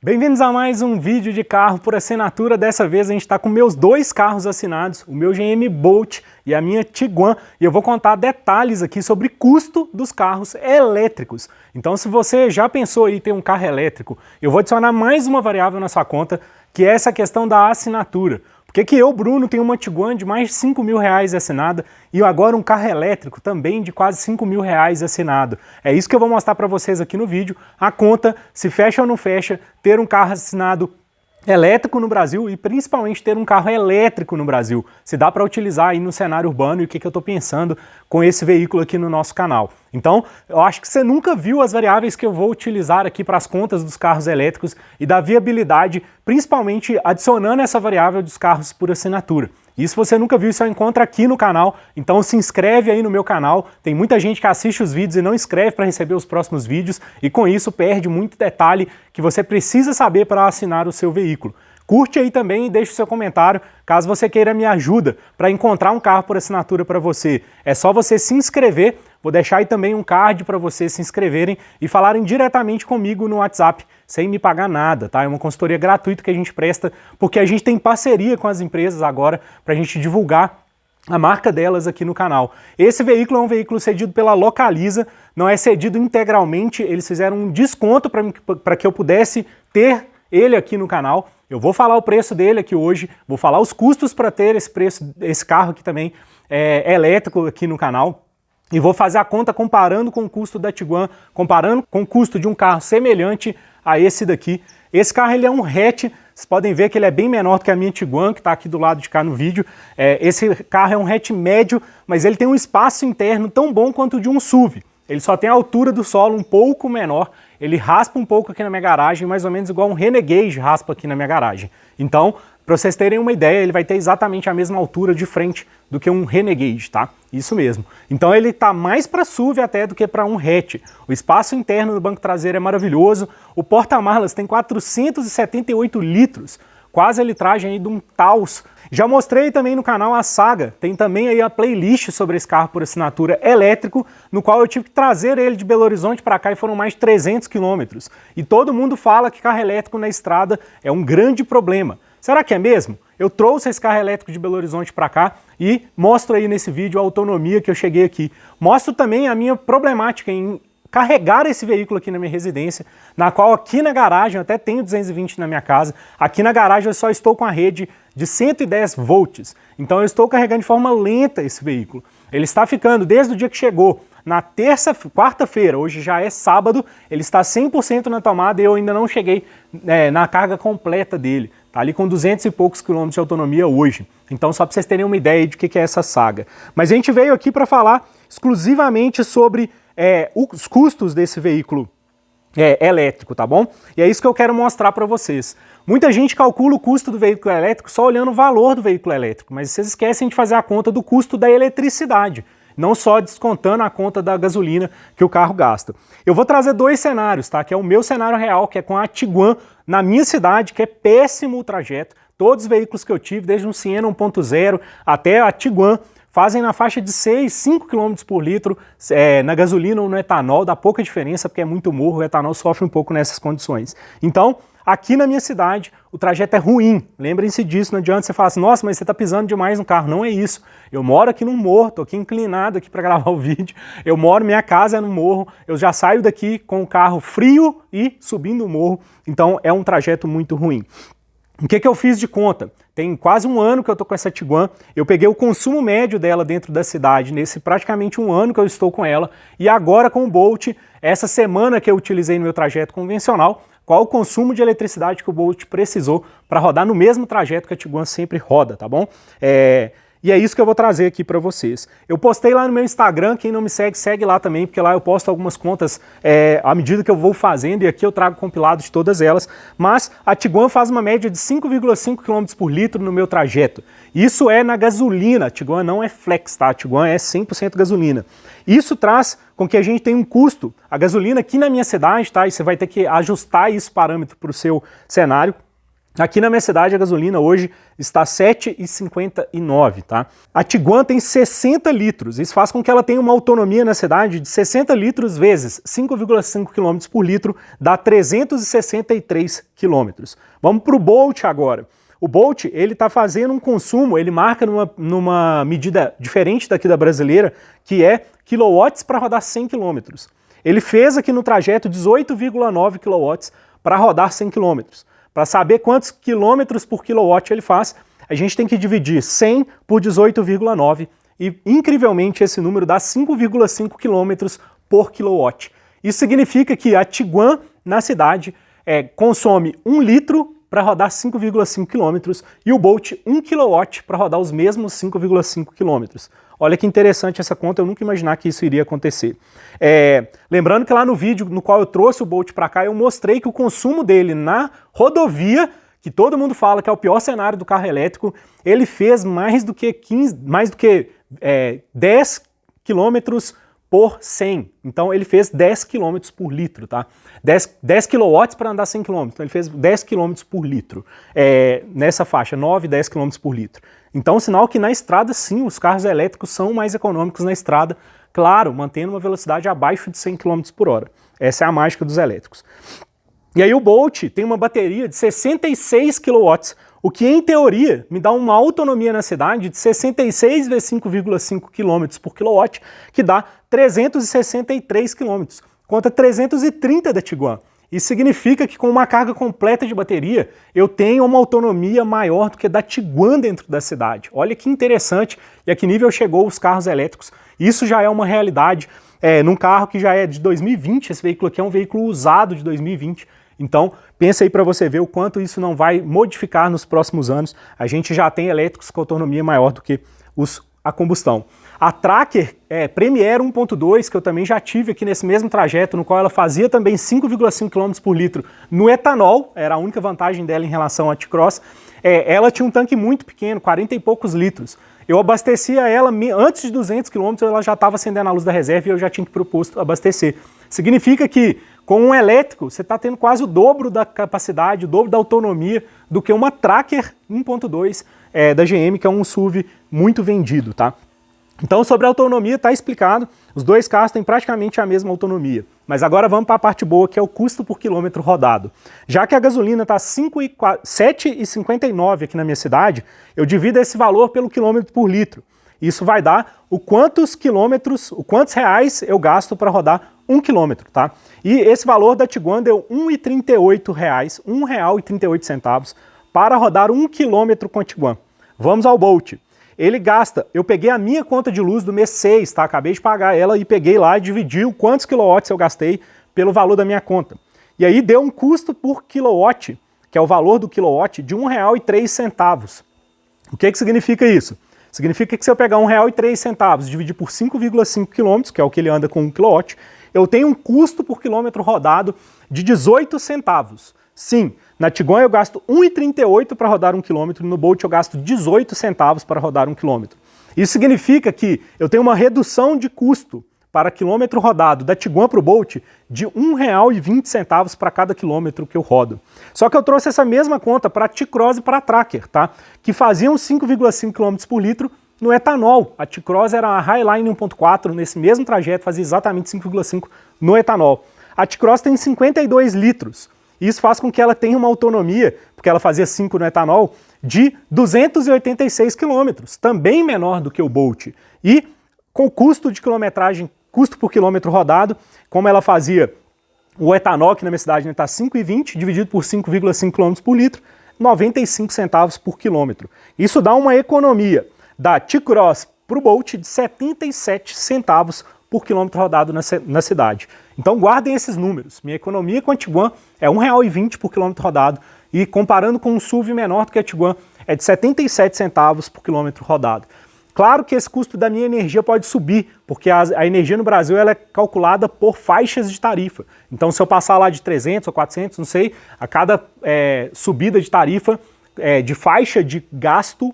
Bem-vindos a mais um vídeo de carro por assinatura. Dessa vez a gente está com meus dois carros assinados, o meu GM Bolt e a minha Tiguan, e eu vou contar detalhes aqui sobre custo dos carros elétricos. Então, se você já pensou em ter um carro elétrico, eu vou adicionar mais uma variável na sua conta, que é essa questão da assinatura. Porque que eu, Bruno, tenho uma Tiguan de mais de 5 mil reais assinada e agora um carro elétrico também de quase 5 mil reais assinado. É isso que eu vou mostrar para vocês aqui no vídeo, a conta, se fecha ou não fecha, ter um carro assinado elétrico no Brasil e principalmente ter um carro elétrico no Brasil. Se dá para utilizar aí no cenário urbano e o que eu estou pensando com esse veículo aqui no nosso canal. Então, eu acho que você nunca viu as variáveis que eu vou utilizar aqui para as contas dos carros elétricos e da viabilidade, principalmente adicionando essa variável dos carros por assinatura. E se você nunca viu, só encontra aqui no canal, então se inscreve aí no meu canal. Tem muita gente que assiste os vídeos e não inscreve para receber os próximos vídeos e com isso perde muito detalhe que você precisa saber para assinar o seu veículo. Curte aí também e deixe o seu comentário caso você queira minha ajuda para encontrar um carro por assinatura para você. É só você se inscrever, vou deixar aí também um card para vocês se inscreverem e falarem diretamente comigo no WhatsApp, sem me pagar nada, tá? É uma consultoria gratuita que a gente presta, porque a gente tem parceria com as empresas agora para a gente divulgar a marca delas aqui no canal. Esse veículo é um veículo cedido pela Localiza, não é cedido integralmente, eles fizeram um desconto para que eu pudesse ter ele aqui no canal. Eu vou falar o preço dele aqui hoje, vou falar os custos para ter esse carro aqui também elétrico aqui no canal. E vou fazer a conta comparando com o custo da Tiguan, comparando com o custo de um carro semelhante a esse daqui. Esse carro ele é um hatch, vocês podem ver que ele é bem menor do que a minha Tiguan, que está aqui do lado de cá no vídeo. Esse carro é um hatch médio, mas ele tem um espaço interno tão bom quanto o de um SUV. Ele só tem a altura do solo um pouco menor, ele raspa um pouco aqui na minha garagem, mais ou menos igual um Renegade raspa aqui na minha garagem. Então, para vocês terem uma ideia, ele vai ter exatamente a mesma altura de frente do que um Renegade, tá? Isso mesmo. Então ele tá mais para SUV até do que para um hatch. O espaço interno do banco traseiro é maravilhoso, o porta-malas tem 478 litros, quase a litragem aí de um Taos. Já mostrei também no canal a Saga, tem também aí a playlist sobre esse carro por assinatura elétrico, no qual eu tive que trazer ele de Belo Horizonte para cá e foram mais de 300 quilômetros. E todo mundo fala que carro elétrico na estrada é um grande problema. Será que é mesmo? Eu trouxe esse carro elétrico de Belo Horizonte para cá e mostro aí nesse vídeo a autonomia que eu cheguei aqui. Mostro também a minha problemática em carregar esse veículo aqui na minha residência, na qual aqui na garagem, eu até tenho 220 na minha casa, aqui na garagem eu só estou com a rede de 110 volts, então eu estou carregando de forma lenta esse veículo. Ele está ficando, desde o dia que chegou, na quarta-feira, hoje já é sábado, ele está 100% na tomada e eu ainda não cheguei na carga completa dele. Está ali com 200 e poucos quilômetros de autonomia hoje. Então, só para vocês terem uma ideia de que é essa Saga. Mas a gente veio aqui para falar exclusivamente sobre os custos desse veículo elétrico, tá bom? E é isso que eu quero mostrar para vocês. Muita gente calcula o custo do veículo elétrico só olhando o valor do veículo elétrico, mas vocês esquecem de fazer a conta do custo da eletricidade, não só descontando a conta da gasolina que o carro gasta. Eu vou trazer dois cenários, tá? Que é o meu cenário real, que é com a Tiguan na minha cidade, que é péssimo o trajeto. Todos os veículos que eu tive, desde um Siena 1.0 até a Tiguan, fazem na faixa de 6, 5 km por litro na gasolina ou no etanol, dá pouca diferença porque é muito morro, o etanol sofre um pouco nessas condições. Então, aqui na minha cidade, o trajeto é ruim, lembrem-se disso, não adianta você falar assim, nossa, mas você está pisando demais no carro, não é isso. Eu moro aqui num morro, estou aqui inclinado aqui para gravar o vídeo, minha casa é no morro, eu já saio daqui com o carro frio e subindo o morro, então é um trajeto muito ruim. O que eu fiz de conta? Tem quase um ano que eu estou com essa Tiguan, eu peguei o consumo médio dela dentro da cidade, nesse praticamente um ano que eu estou com ela, e agora com o Bolt, essa semana que eu utilizei no meu trajeto convencional, qual o consumo de eletricidade que o Bolt precisou para rodar no mesmo trajeto que a Tiguan sempre roda, tá bom? E é isso que eu vou trazer aqui para vocês. Eu postei lá no meu Instagram, quem não me segue, segue lá também, porque lá eu posto algumas contas à medida que eu vou fazendo, e aqui eu trago compilado de todas elas, mas a Tiguan faz uma média de 5,5 km por litro no meu trajeto. Isso é na gasolina, a Tiguan não é flex, tá? A Tiguan é 100% gasolina. Isso traz com que a gente tenha um custo, a gasolina aqui na minha cidade, tá? E você vai ter que ajustar esse parâmetro para o seu cenário. Aqui na minha cidade a gasolina hoje está R$ 7,59, tá? A Tiguan tem 60 litros, isso faz com que ela tenha uma autonomia na cidade de 60 litros vezes 5,5 km por litro, dá 363 km. Vamos para o Bolt agora. O Bolt, ele está fazendo um consumo, ele marca numa medida diferente daqui da brasileira, que é quilowatts para rodar 100 km. Ele fez aqui no trajeto 18,9 kW para rodar 100 km. Para saber quantos quilômetros por quilowatt ele faz, a gente tem que dividir 100 por 18,9 e, incrivelmente, esse número dá 5,5 km por quilowatt. Isso significa que a Tiguan, na cidade, consome 1 litro para rodar 5,5 km e o Bolt 1 kW para rodar os mesmos 5,5 km. Olha que interessante essa conta, eu nunca imaginar que isso iria acontecer. Lembrando que lá no vídeo no qual eu trouxe o Bolt para cá, eu mostrei que o consumo dele na rodovia, que todo mundo fala que é o pior cenário do carro elétrico, ele fez mais do que 10 km por 100. Então ele fez 10 km por litro, tá? 10 kW para andar 100 km, então ele fez 10 km por litro, nessa faixa, 9, 10 km por litro. Então, sinal que na estrada, sim, os carros elétricos são mais econômicos na estrada, claro, mantendo uma velocidade abaixo de 100 km por hora. Essa é a mágica dos elétricos. E aí o Bolt tem uma bateria de 66 kW, o que em teoria me dá uma autonomia na cidade de 66 vezes 5,5 km por quilowatt, que dá 363 km, contra 330 da Tiguan. Isso significa que com uma carga completa de bateria, eu tenho uma autonomia maior do que da Tiguan dentro da cidade. Olha que interessante e a que nível chegou os carros elétricos. Isso já é uma realidade num carro que já é de 2020, esse veículo aqui é um veículo usado de 2020. Então, pensa aí para você ver o quanto isso não vai modificar nos próximos anos. A gente já tem elétricos com autonomia maior do que os a combustão. A Tracker Premier 1.2, que eu também já tive aqui nesse mesmo trajeto, no qual ela fazia também 5,5 km por litro no etanol, era a única vantagem dela em relação à T-Cross, ela tinha um tanque muito pequeno, 40 e poucos litros. Eu abastecia ela, antes de 200 km, ela já estava acendendo a luz da reserva e eu já tinha que proposto abastecer. Significa que com um elétrico, você está tendo quase o dobro da capacidade, o dobro da autonomia do que uma Tracker 1.2 da GM, que é um SUV muito vendido, tá? Então, sobre a autonomia, está explicado, os dois carros têm praticamente a mesma autonomia. Mas agora vamos para a parte boa, que é o custo por quilômetro rodado. Já que a gasolina está R$ 7,59 aqui na minha cidade, eu divido esse valor pelo quilômetro por litro. Isso vai dar quantos reais eu gasto para rodar 1 quilômetro, tá? E esse valor da Tiguan deu R$ 1,38, R$ 1,38 para rodar 1 quilômetro com a Tiguan. Vamos ao Bolt. Ele gasta, eu peguei a minha conta de luz do mês 6, tá? Acabei de pagar ela e peguei lá e dividi o quantos quilowatts eu gastei pelo valor da minha conta. E aí deu um custo por quilowatt, que é o valor do quilowatt, de R$ 1,03. O que significa isso? Significa que se eu pegar R$ 1,03 e dividir por 5,5 km, que é o que ele anda com 1 kW, eu tenho um custo por quilômetro rodado de 18 centavos. Sim, na Tiguan eu gasto R$ 1,38 para rodar 1 km, no Bolt eu gasto 18 centavos para rodar 1 km. Isso significa que eu tenho uma redução de custo para quilômetro rodado da Tiguan para o Bolt de R$ 1,20 para cada quilômetro que eu rodo. Só que eu trouxe essa mesma conta para a T-Cross e para a Tracker, tá? Que faziam 5,5 km por litro no etanol. A T-Cross era a Highline 1.4, nesse mesmo trajeto fazia exatamente 5,5 no etanol. A T-Cross tem 52 litros. Isso faz com que ela tenha uma autonomia, porque ela fazia 5 no etanol, de 286 km, também menor do que o Bolt. E com custo de quilometragem, custo por quilômetro rodado, como ela fazia o etanol, que na minha cidade está 5,20, dividido por 5,5 km por litro, 95 centavos por quilômetro. Isso dá uma economia da T-Cross para o Bolt de 77 centavos por quilômetro rodado na cidade. Então guardem esses números. Minha economia com a Tiguan é R$ 1,20 por quilômetro rodado e comparando com um SUV menor do que a Tiguan é de 77 centavos por quilômetro rodado. Claro que esse custo da minha energia pode subir, porque a energia no Brasil ela é calculada por faixas de tarifa. Então se eu passar lá de 300 ou 400, não sei, a cada subida de tarifa, de faixa de gasto,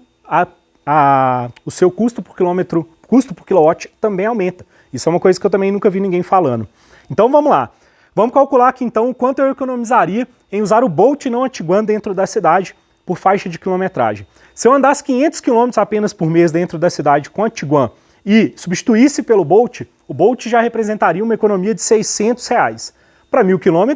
o seu custo por quilowatt também aumenta. Isso é uma coisa que eu também nunca vi ninguém falando. Então vamos lá. Vamos calcular aqui então o quanto eu economizaria em usar o Bolt e não a Tiguan dentro da cidade por faixa de quilometragem. Se eu andasse 500 km apenas por mês dentro da cidade com a Tiguan e substituísse pelo Bolt, o Bolt já representaria uma economia de R$600. Para 1.000 km,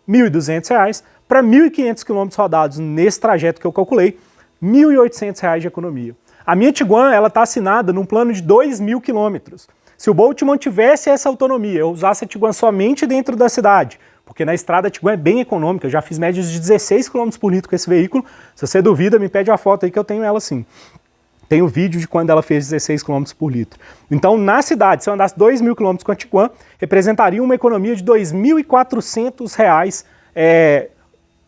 R$1.200. Para 1.500 km rodados nesse trajeto que eu calculei, R$1.800 de economia. A minha Tiguan está assinada num plano de 2.000 km. Se o Bolt mantivesse essa autonomia, eu usasse a Tiguan somente dentro da cidade, porque na estrada a Tiguan é bem econômica, eu já fiz médias de 16 km por litro com esse veículo. Se você duvida, me pede a foto aí que eu tenho ela sim. Tem o vídeo de quando ela fez 16 km por litro. Então, na cidade, se eu andasse 2.000 km com a Tiguan, representaria uma economia de R$2.400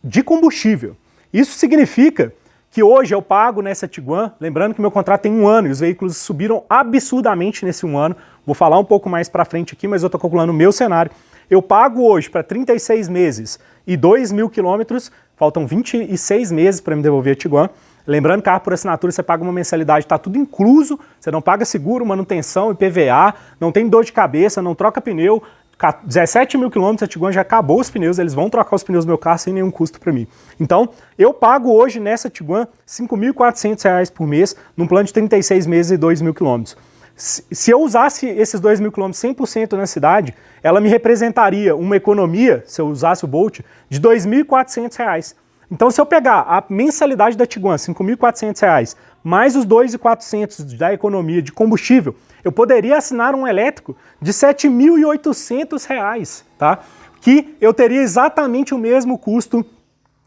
de combustível. Isso significa que hoje eu pago nessa Tiguan, lembrando que meu contrato tem 1 ano e os veículos subiram absurdamente nesse 1 ano, vou falar um pouco mais para frente aqui, mas eu estou calculando o meu cenário. Eu pago hoje para 36 meses e 2.000 quilômetros, faltam 26 meses para me devolver a Tiguan. Lembrando que carro por assinatura você paga uma mensalidade, está tudo incluso, você não paga seguro, manutenção, IPVA, não tem dor de cabeça, não troca pneu. 17.000 quilômetros, a Tiguan já acabou os pneus, eles vão trocar os pneus do meu carro sem nenhum custo para mim. Então, eu pago hoje nessa Tiguan R$5.400 por mês, num plano de 36 meses e 2.000 quilômetros. Se eu usasse esses 2.000 quilômetros 100% na cidade, ela me representaria uma economia, se eu usasse o Bolt, de R$2.400. Então, se eu pegar a mensalidade da Tiguan, R$5.400, mais os R$2.400 da economia de combustível, eu poderia assinar um elétrico de R$7.800, tá? Que eu teria exatamente o mesmo custo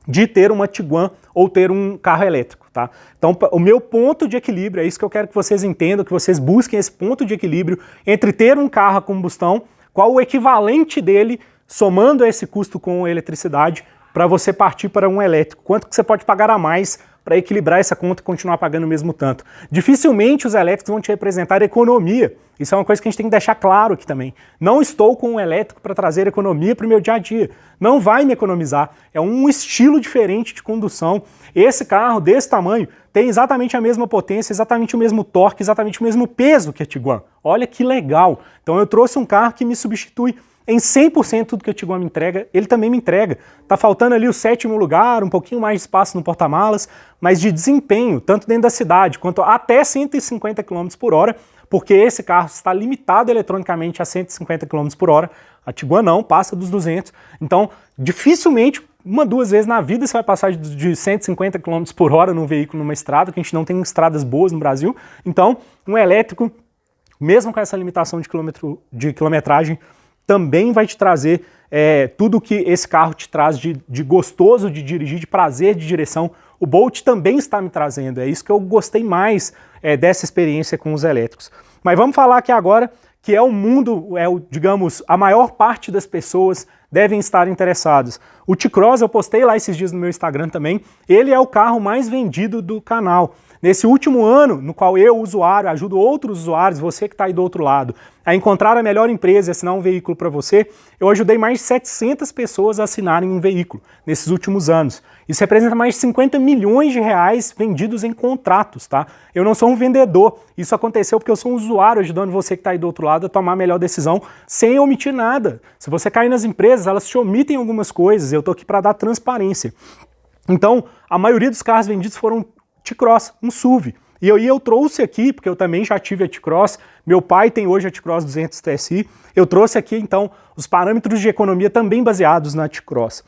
de ter uma Tiguan ou ter um carro elétrico, tá? Então, o meu ponto de equilíbrio, é isso que eu quero que vocês entendam, que vocês busquem esse ponto de equilíbrio entre ter um carro a combustão, qual o equivalente dele, somando esse custo com a eletricidade, para você partir para um elétrico. Quanto que você pode pagar a mais para equilibrar essa conta e continuar pagando o mesmo tanto. Dificilmente os elétricos vão te representar economia. Isso é uma coisa que a gente tem que deixar claro aqui também. Não estou com um elétrico para trazer economia para o meu dia a dia. Não vai me economizar. É um estilo diferente de condução. Esse carro desse tamanho tem exatamente a mesma potência, exatamente o mesmo torque, exatamente o mesmo peso que a Tiguan. Olha que legal. Então eu trouxe um carro que me substitui em 100% tudo que a Tiguan me entrega, ele também me entrega. Tá faltando ali o 7º lugar, um pouquinho mais de espaço no porta-malas, mas de desempenho, tanto dentro da cidade, quanto até 150 km por hora, porque esse carro está limitado eletronicamente a 150 km por hora, a Tiguan não, passa dos 200, então dificilmente, 1, 2 vezes na vida você vai passar de 150 km por hora num veículo, numa estrada, que a gente não tem estradas boas no Brasil, então um elétrico, mesmo com essa limitação de quilometragem, também vai te trazer tudo que esse carro te traz de gostoso de dirigir, de prazer de direção. O Bolt também está me trazendo, é isso que eu gostei mais dessa experiência com os elétricos. Mas vamos falar aqui agora que é o mundo, digamos, a maior parte das pessoas devem estar interessadas. O T-Cross, eu postei lá esses dias no meu Instagram também, ele é o carro mais vendido do canal. Nesse último ano, no qual eu, usuário, ajudo outros usuários, você que está aí do outro lado, a encontrar a melhor empresa e assinar um veículo para você, eu ajudei mais de 700 pessoas a assinarem um veículo nesses últimos anos. Isso representa mais de 50 milhões de reais vendidos em contratos, tá? Eu não sou um vendedor, isso aconteceu porque eu sou um usuário ajudando você que está aí do outro lado a tomar a melhor decisão sem omitir nada. Se você cair nas empresas, elas te omitem algumas coisas, eu estou aqui para dar transparência. Então, a maioria dos carros vendidos foram T-Cross, um SUV. E eu trouxe aqui, porque eu também já tive a T-Cross, meu pai tem hoje a T-Cross 200 TSI, eu trouxe aqui então os parâmetros de economia também baseados na T-Cross.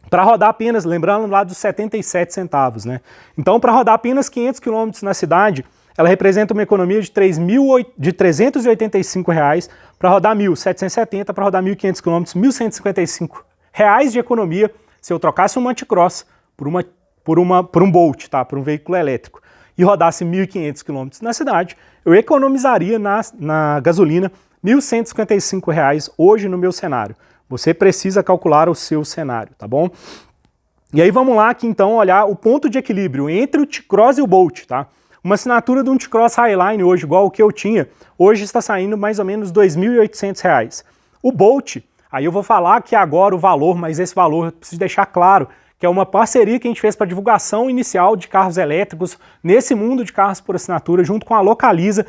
Para rodar apenas, lembrando lá dos 77 centavos, né? Então, para rodar apenas 500 km na cidade, ela representa uma economia de R$385, para rodar 1.770, para rodar 1.500 km, R$1.155 de economia se eu trocasse uma T-Cross por um Bolt, tá? Por um veículo elétrico, e rodasse 1.500 km na cidade, eu economizaria na gasolina R$1.155 hoje no meu cenário. Você precisa calcular o seu cenário, tá bom? E aí vamos lá aqui então olhar o ponto de equilíbrio entre o T-Cross e o Bolt, tá? Uma assinatura de um T-Cross Highline hoje, igual o que eu tinha, hoje está saindo mais ou menos R$2.800. O Bolt, aí eu vou falar aqui agora o valor, mas esse valor eu preciso deixar claro, que é uma parceria que a gente fez para divulgação inicial de carros elétricos nesse mundo de carros por assinatura, junto com a Localiza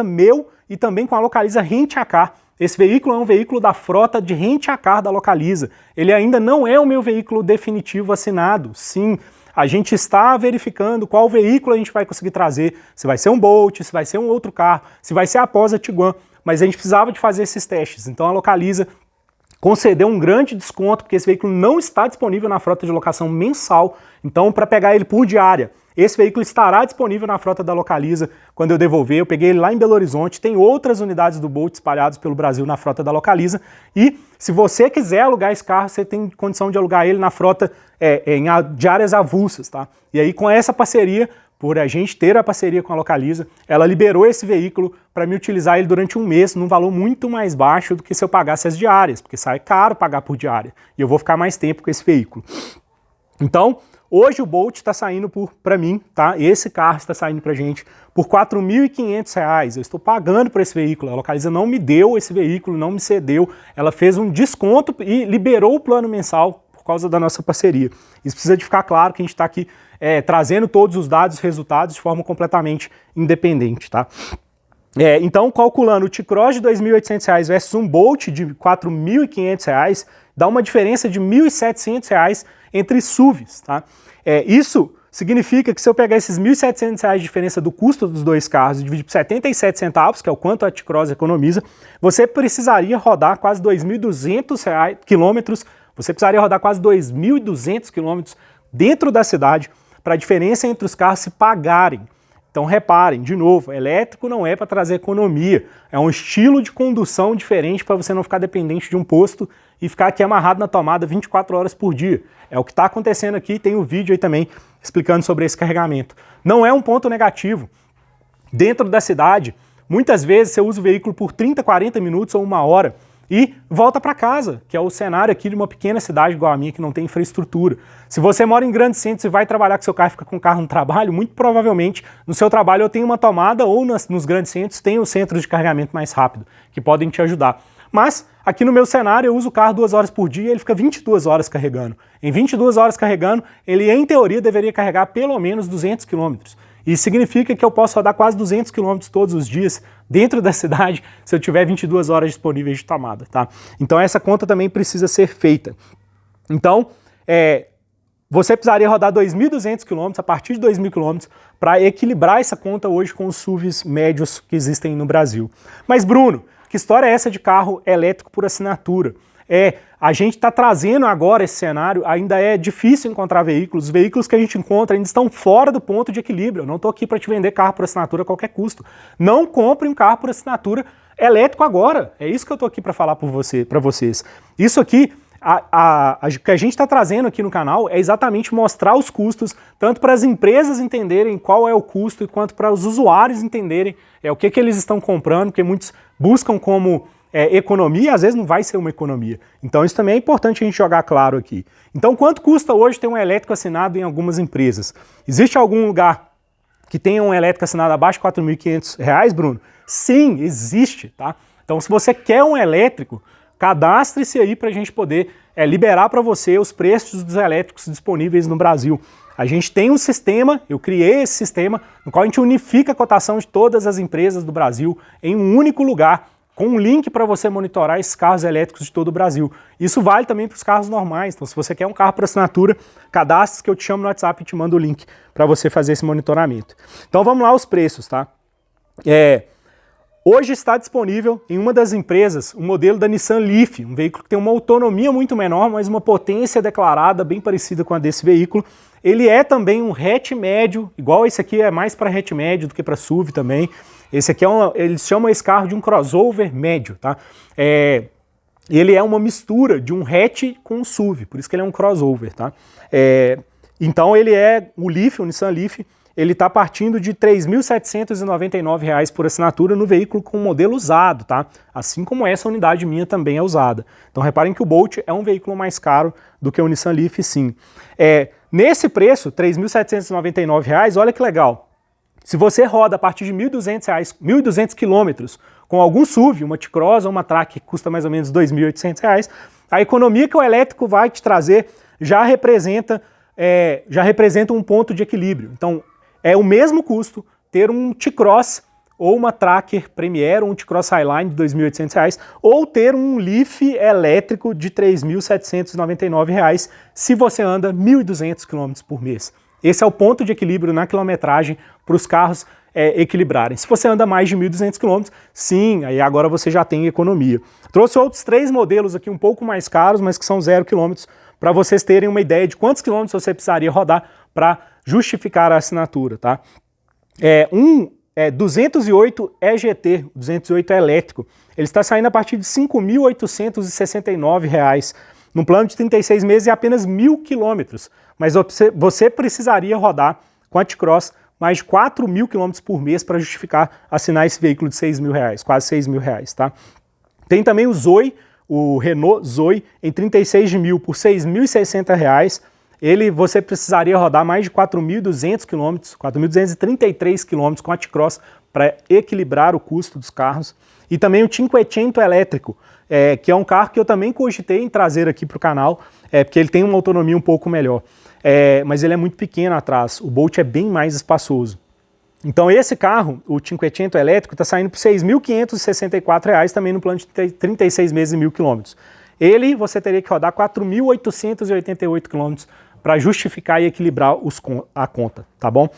Meu e também com a Localiza Rent a Car. Esse veículo é um veículo da frota de Rent a Car da Localiza. Ele ainda não é o meu veículo definitivo assinado. Sim, a gente está verificando qual veículo a gente vai conseguir trazer, se vai ser um Bolt, se vai ser um outro carro, se vai ser após a Tiguan, mas a gente precisava de fazer esses testes. Então a Localiza concedeu um grande desconto, porque esse veículo não está disponível na frota de locação mensal, então para pegar ele por diária, esse veículo estará disponível na frota da Localiza quando eu devolver. Eu peguei ele lá em Belo Horizonte, tem outras unidades do Bolt espalhadas pelo Brasil na frota da Localiza, e se você quiser alugar esse carro, você tem condição de alugar ele na frota em diárias avulsas, tá? E aí com essa parceria, por a gente ter a parceria com a Localiza, ela liberou esse veículo para me utilizar ele durante um mês num valor muito mais baixo do que se eu pagasse as diárias, porque sai caro pagar por diária, e eu vou ficar mais tempo com esse veículo. Então, hoje o Bolt está saindo para mim, tá? Esse carro está saindo pra gente por R$ 4.500. Eu estou pagando por esse veículo. A Localiza não me deu esse veículo, não me cedeu. Ela fez um desconto e liberou o plano mensal por causa da nossa parceria. Isso precisa de ficar claro que a gente está aqui trazendo todos os dados e resultados de forma completamente independente, tá? Então, calculando o T-Cross de R$ 2.800 versus um Bolt de R$ 4.500, dá uma diferença de R$ 1.700 entre SUVs, tá? Isso significa que se eu pegar esses R$ 1.700 de diferença do custo dos dois carros e dividir por 77 centavos, que é o quanto a T-Cross economiza, você precisaria rodar quase 2.200 quilômetros, você precisaria rodar quase 2.200 quilômetros dentro da cidade para a diferença entre os carros se pagarem. Então reparem, de novo, elétrico não é para trazer economia, é um estilo de condução diferente para você não ficar dependente de um posto e ficar aqui amarrado na tomada 24 horas por dia. É o que está acontecendo aqui, tem um vídeo aí também explicando sobre esse carregamento. Não é um ponto negativo. Dentro da cidade, muitas vezes você usa o veículo por 30, 40 minutos ou uma hora e volta para casa, que é o cenário aqui de uma pequena cidade igual a minha, que não tem infraestrutura. Se você mora em grandes centros e vai trabalhar com seu carro e fica com o carro no trabalho, muito provavelmente no seu trabalho eu tenho uma tomada ou nos grandes centros tem os centros de carregamento mais rápido, que podem te ajudar. Mas aqui no meu cenário eu uso o carro 2 horas por dia e ele fica 22 horas carregando. Em 22 horas carregando, ele em teoria deveria carregar pelo menos 200 km. Isso significa que eu posso rodar quase 200 km todos os dias dentro da cidade se eu tiver 22 horas disponíveis de tomada, tá? Então essa conta também precisa ser feita. Então, você precisaria rodar 2.200 km, a partir de 2.000 km, para equilibrar essa conta hoje com os SUVs médios que existem no Brasil. Mas Bruno, que história é essa de carro elétrico por assinatura? A gente está trazendo agora esse cenário, ainda é difícil encontrar veículos, os veículos que a gente encontra ainda estão fora do ponto de equilíbrio. Eu não estou aqui para te vender carro por assinatura a qualquer custo. Não compre um carro por assinatura elétrico agora. É isso que eu estou aqui para falar para vocês. Isso aqui, o que a gente está trazendo aqui no canal é exatamente mostrar os custos, tanto para as empresas entenderem qual é o custo, quanto para os usuários entenderem o que eles estão comprando, porque muitos buscam como economia, às vezes não vai ser uma economia. Então isso também é importante a gente jogar claro aqui. Então quanto custa hoje ter um elétrico assinado em algumas empresas? Existe algum lugar que tenha um elétrico assinado abaixo de R$ 4.500, Bruno? Sim, existe, tá? Então se você quer um elétrico, cadastre-se aí para a gente poder liberar para você os preços dos elétricos disponíveis no Brasil. A gente tem um sistema, eu criei esse sistema, no qual a gente unifica a cotação de todas as empresas do Brasil em um único lugar, com um link para você monitorar esses carros elétricos de todo o Brasil. Isso vale também para os carros normais, então se você quer um carro por assinatura, cadastre que eu te chamo no WhatsApp e te mando o link para você fazer esse monitoramento. Então vamos lá os preços, tá? Hoje está disponível em uma das empresas o modelo da Nissan Leaf, um veículo que tem uma autonomia muito menor, mas uma potência declarada bem parecida com a desse veículo. Ele é também um hatch médio, igual esse aqui é mais para hatch médio do que para SUV também. Esse aqui eles chamam esse carro de um crossover médio, tá? Ele é uma mistura de um hatch com um SUV, por isso que ele é um crossover, tá? Então ele o Leaf, o Nissan Leaf, ele está partindo de R$ 3.799 por assinatura no veículo com modelo usado, tá? Assim como essa unidade minha também é usada. Então reparem que o Bolt é um veículo mais caro do que o Nissan Leaf, sim. Nesse preço, R$ 3.799, olha que legal. Se você roda a partir de R$ 1.200 quilômetros com algum SUV, uma T-Cross ou uma Track que custa mais ou menos R$ 2.800, a economia que o elétrico vai te trazer já representa um ponto de equilíbrio. Então, é o mesmo custo ter um T-Cross ou uma Tracker Premier ou um T-Cross Highline de R$ 2.800 ou ter um Leaf elétrico de R$ 3.799 se você anda 1.200 km por mês. Esse é o ponto de equilíbrio na quilometragem para os carros equilibrarem. Se você anda mais de 1.200 km, sim, aí agora você já tem economia. Trouxe outros 3 modelos aqui um pouco mais caros, mas que são 0 km, para vocês terem uma ideia de quantos quilômetros você precisaria rodar para justificar a assinatura, tá? 208 EGT, 208 elétrico, ele está saindo a partir de R$ 5.869, num plano de 36 meses e apenas 1.000 quilômetros. Mas você precisaria rodar com a T-Cross mais de 4.000 quilômetros por mês para justificar assinar esse veículo de R$ 6.000, quase R$ 6.000, tá? Tem também o Zoe, o Renault Zoe, em 36 de mil por R$ 6.060. Você precisaria rodar mais de 4.200 km, 4.233 km com a T-Cross para equilibrar o custo dos carros. E também o Cinquecento elétrico, que é um carro que eu também cogitei em trazer aqui para o canal, porque ele tem uma autonomia um pouco melhor. Mas ele é muito pequeno atrás, o Bolt é bem mais espaçoso. Então esse carro, o Cinquecento elétrico, está saindo por R$ 6.564, também no plano de 36 meses e 1.000 km. Você teria que rodar 4.888 km para justificar e equilibrar a conta, tá bom?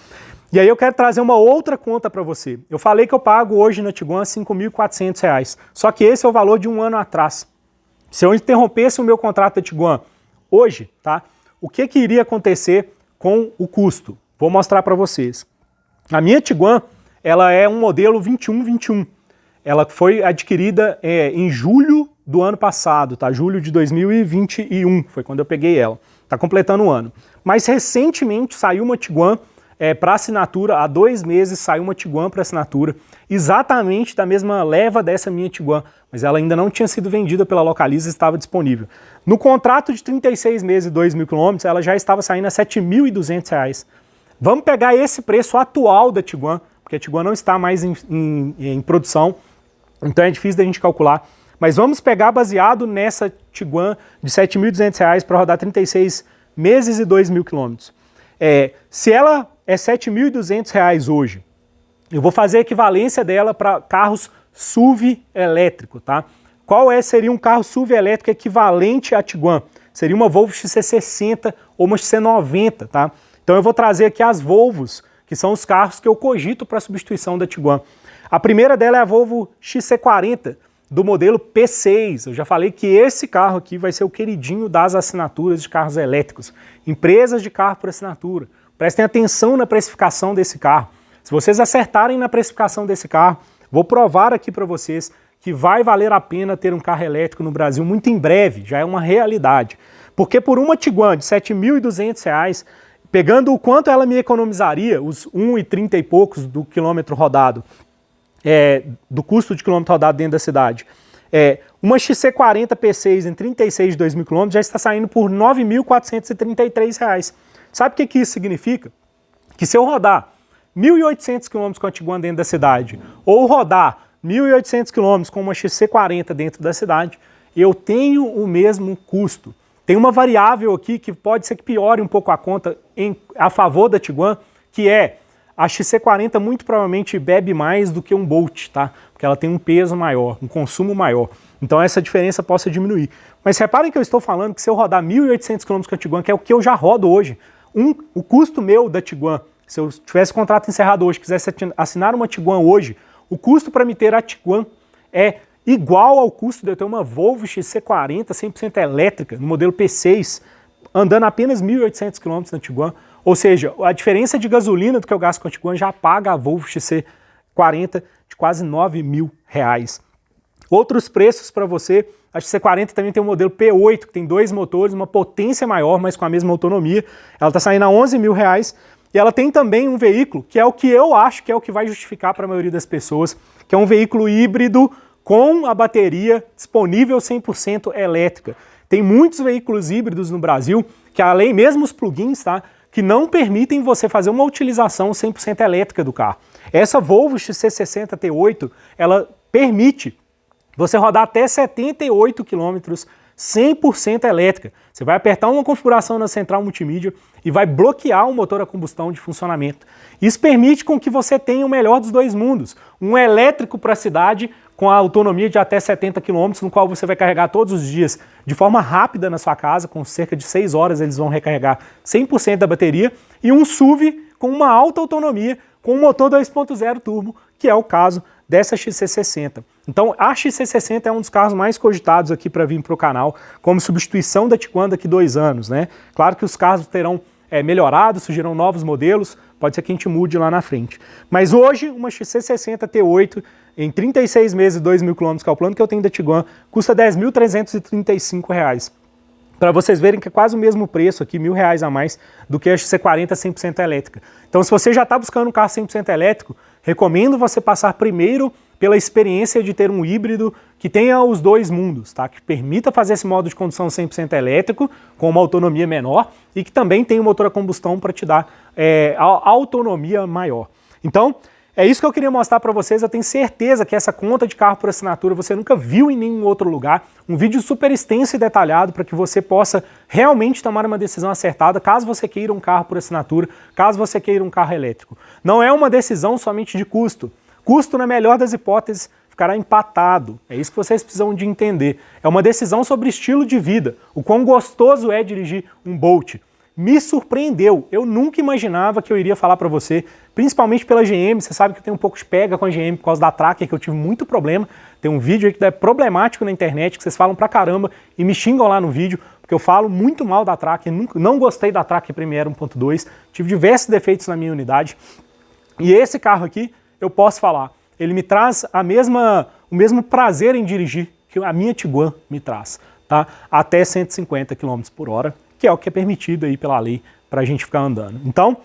E aí eu quero trazer uma outra conta para você. Eu falei que eu pago hoje na Tiguan R$ 5.400, só que esse é o valor de um ano atrás. Se eu interrompesse o meu contrato da Tiguan hoje, tá? O que iria acontecer com o custo? Vou mostrar para vocês. A minha Tiguan, ela é um modelo 2121. Ela foi adquirida em julho do ano passado, tá? Julho de 2021, foi quando eu peguei ela. Tá completando um ano. Mas recentemente saiu uma Tiguan para assinatura, há 2 meses saiu uma Tiguan para assinatura, exatamente da mesma leva dessa minha Tiguan, mas ela ainda não tinha sido vendida pela Localiza, estava disponível. No contrato de 36 meses e 2.000 km, ela já estava saindo a R$ 7.200. Vamos pegar esse preço atual da Tiguan, porque a Tiguan não está mais em produção, então é difícil da gente calcular. Mas vamos pegar baseado nessa Tiguan de R$ 7.200 para rodar 36 meses e 2.000 km. Se ela é R$ 7.200 hoje, eu vou fazer a equivalência dela para carros SUV elétrico, tá? Qual seria um carro SUV elétrico equivalente à Tiguan? Seria uma Volvo XC60 ou uma XC90, tá? Então eu vou trazer aqui as Volvos, que são os carros que eu cogito para substituição da Tiguan. A primeira dela é a Volvo XC40, do modelo P6. Eu já falei que esse carro aqui vai ser o queridinho das assinaturas de carros elétricos. Empresas de carro por assinatura. Prestem atenção na precificação desse carro. Se vocês acertarem na precificação desse carro, vou provar aqui para vocês que vai valer a pena ter um carro elétrico no Brasil muito em breve, já é uma realidade. Porque por uma Tiguan de R$ 7.200, pegando o quanto ela me economizaria, os 1,30 e poucos do quilômetro rodado, do custo de quilômetro rodado dentro da cidade, uma XC40 P6 em 36 de 2.000 km já está saindo por R$ 9.433. Sabe o que isso significa? Que se eu rodar 1.800 km com a Tiguan dentro da cidade, ou rodar 1.800 km com uma XC40 dentro da cidade, eu tenho o mesmo custo. Tem uma variável aqui que pode ser que piore um pouco a conta a favor da Tiguan, que é a XC40 muito provavelmente bebe mais do que um Bolt, tá? Porque ela tem um peso maior, um consumo maior. Então essa diferença possa diminuir. Mas reparem que eu estou falando que se eu rodar 1.800 km com a Tiguan, que é o que eu já rodo hoje, o custo meu da Tiguan, se eu tivesse contrato encerrado hoje, quisesse assinar uma Tiguan hoje, o custo para me ter a Tiguan é igual ao custo de eu ter uma Volvo XC40 100% elétrica, no modelo P6, andando apenas 1.800 km na Tiguan. Ou seja, a diferença de gasolina do que eu gasto com a Tiguan já paga a Volvo XC40 de quase R$ 9.000. Outros preços para você, a XC40 também tem um modelo P8, que tem 2 motores, uma potência maior, mas com a mesma autonomia. Ela está saindo a R$ 11.000. E ela tem também um veículo, que é o que eu acho que é o que vai justificar para a maioria das pessoas, que é um veículo híbrido com a bateria disponível 100% elétrica. Tem muitos veículos híbridos no Brasil, que além mesmo os plugins, tá, que não permitem você fazer uma utilização 100% elétrica do carro. Essa Volvo XC60 T8, ela permite você rodar até 78 km 100% elétrica. Você vai apertar uma configuração na central multimídia e vai bloquear o motor a combustão de funcionamento. Isso permite com que você tenha o melhor dos dois mundos. Um elétrico para a cidade com a autonomia de até 70 km, no qual você vai carregar todos os dias de forma rápida na sua casa, com cerca de 6 horas eles vão recarregar 100% da bateria, e um SUV com uma alta autonomia, com um motor 2.0 turbo, que é o caso dessa XC60. Então a XC60 é um dos carros mais cogitados aqui para vir para o canal, como substituição da Tiguan daqui 2 anos, né? Claro que os carros terão melhorado, surgirão novos modelos, pode ser que a gente mude lá na frente. Mas hoje, uma XC60 T8, em 36 meses e 2.000 km, que é o plano que eu tenho da Tiguan, custa R$ 10.335. Para vocês verem que é quase o mesmo preço aqui, R$ 1.000 a mais do que a XC40 100% elétrica. Então se você já está buscando um carro 100% elétrico, recomendo você passar primeiro pela experiência de ter um híbrido que tenha os dois mundos, tá? Que permita fazer esse modo de condução 100% elétrico, com uma autonomia menor, e que também tenha um motor a combustão para te dar autonomia maior. Então, é isso que eu queria mostrar para vocês. Eu tenho certeza que essa conta de carro por assinatura você nunca viu em nenhum outro lugar. Um vídeo super extenso e detalhado para que você possa realmente tomar uma decisão acertada, caso você queira um carro por assinatura, caso você queira um carro elétrico. Não é uma decisão somente de custo. Custo, na melhor das hipóteses, ficará empatado. É isso que vocês precisam de entender. É uma decisão sobre estilo de vida. O quão gostoso é dirigir um Bolt. Me surpreendeu. Eu nunca imaginava que eu iria falar para você, principalmente pela GM. Você sabe que eu tenho um pouco de pega com a GM por causa da Tracker, que eu tive muito problema. Tem um vídeo aí que é problemático na internet, que vocês falam pra caramba e me xingam lá no vídeo, porque eu falo muito mal da Tracker. Não gostei da Tracker Premier 1.2. Tive diversos defeitos na minha unidade. E esse carro aqui, eu posso falar, ele me traz o mesmo prazer em dirigir que a minha Tiguan me traz, tá? Até 150 km por hora, que é o que é permitido aí pela lei para a gente ficar andando. Então,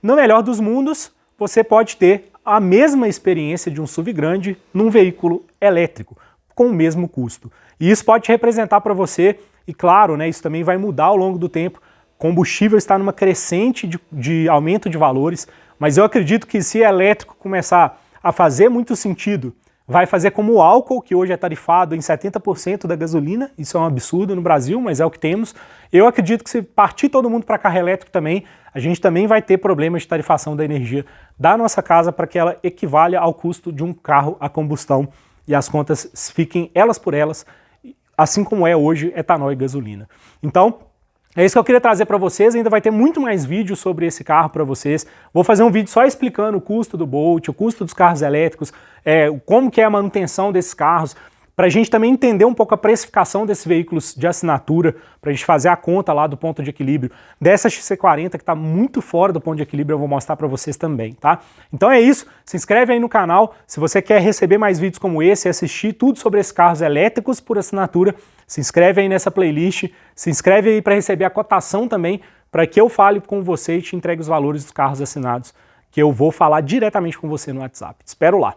no melhor dos mundos, você pode ter a mesma experiência de um SUV grande num veículo elétrico, com o mesmo custo. E isso pode representar para você, e claro, né, isso também vai mudar ao longo do tempo, combustível está numa crescente de aumento de valores, mas eu acredito que se elétrico começar a fazer muito sentido, vai fazer como o álcool, que hoje é tarifado em 70% da gasolina, isso é um absurdo no Brasil, mas é o que temos. Eu acredito que se partir todo mundo para carro elétrico também, a gente também vai ter problemas de tarifação da energia da nossa casa para que ela equivalha ao custo de um carro a combustão e as contas fiquem elas por elas, assim como é hoje etanol e gasolina. Então, é isso que eu queria trazer para vocês. Ainda vai ter muito mais vídeos sobre esse carro para vocês. Vou fazer um vídeo só explicando o custo do Bolt, o custo dos carros elétricos, como que é a manutenção desses carros, para a gente também entender um pouco a precificação desses veículos de assinatura, para a gente fazer a conta lá do ponto de equilíbrio dessa XC40 que está muito fora do ponto de equilíbrio, eu vou mostrar para vocês também, tá? Então é isso, se inscreve aí no canal, se você quer receber mais vídeos como esse e assistir tudo sobre esses carros elétricos por assinatura, se inscreve aí nessa playlist, se inscreve aí para receber a cotação também, para que eu fale com você e te entregue os valores dos carros assinados, que eu vou falar diretamente com você no WhatsApp. Te espero lá.